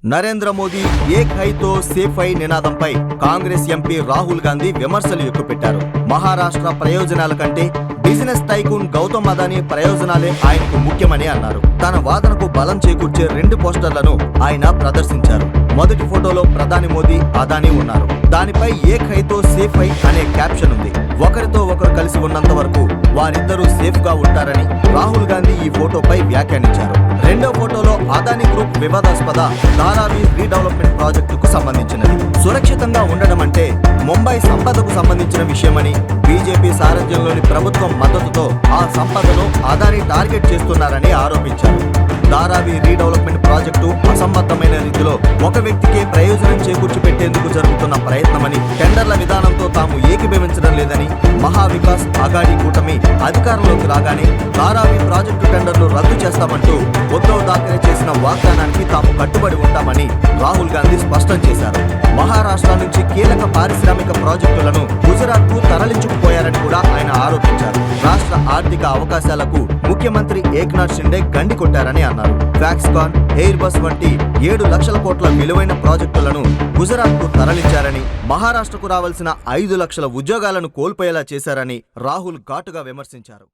నరేంద్ర మోదీ ఏక్ హై తో సేఫ్ హై నినాదంపై కాంగ్రెస్ ఎంపీ రాహుల్ గాంధీ విమర్శలు ఎక్కుపెట్టారు. మహారాష్ట్ర ప్రయోజనాల కంటే బిజినెస్ టైకూన్ గౌతమ్ అదానీ ప్రయోజనాలే ఆయనకు ముఖ్యమని అన్నారు. తన వాదనకు బలం చేకూర్చే 2 పోస్టర్లను ఆయన ప్రదర్శించారు. మొదటి ఫోటోలో ప్రధాని మోదీ, అదానీ ఉన్నారు. దానిపై ఏక్ హై తో సేఫ్ హై అనే క్యాప్షన్ ఉంది. ఒకరితో ఒకరు కలిసి ఉన్నంత వరకు వారిద్దరూ సేఫ్ గా ఉంటారని రాహుల్ గాంధీ ఈ ఫోటోపై వ్యాఖ్యానించారు. రెండో ఫోటోలో అదానీ గ్రూప్ వివాదాస్పద ధారావి రీడెవలప్మెంట్ ప్రాజెక్టుకు సంబంధించినది. సురక్షితంగా ఉండడం అంటే ముంబై సంపదకు సంబంధించిన విషయమని, బీజేపీ సారథ్యంలోని ప్రభుత్వం మద్దతుతో ఆ సంపదను అదానీ టార్గెట్ చేస్తున్నారని ఆరోపించారు. ధారావి రీడెవలప్మెంట్ ప్రాజెక్టు అసంబద్ధమైన రీతిలో ఒక వ్యక్తికే ప్రయోజనం చేకూర్చి పెట్టేందుకు జరుగుతున్న ప్రయత్నమని, టెండర్ల విధానంతో తాము ఏకీభవించడం లేదని, మహావికాస్ అఘాడీ కూటమి అధికారంలోకి రాగానే ధారావి ప్రాజెక్టు టెండర్లు రద్దు చేస్తామంటూ ఉద్ధవ్ ఠాక్రే చేసిన వాగ్దానానికి తాము కట్టుబడి ఉంటామని రాహుల్ గాంధీ స్పష్టం చేశారు. మహారాష్ట్ర నుంచి కీలక పారిశ్రామిక ప్రాజెక్టులను గుజరాత్ కు తరలించుకుపోయారని కూడా ఆయన ఆరోపించారు. రాష్ట్ర ఆర్థిక అవకాశాలకు ముఖ్యమంత్రి ఏక్నాథ్ షిండే గండి కొట్టారని అన్నారు. ఫ్యాక్స్కాన్, ఎయిర్ బస్ వంటి 7 లక్షల కోట్ల విలువైన ప్రాజెక్టులను గుజరాత్ కు తరలించారని, మహారాష్ట్రకు రావాల్సిన 5 లక్షల ఉద్యోగాలను కోల్పోయేలా చేశారని రాహుల్ ఘాటుగా విమర్శించారు.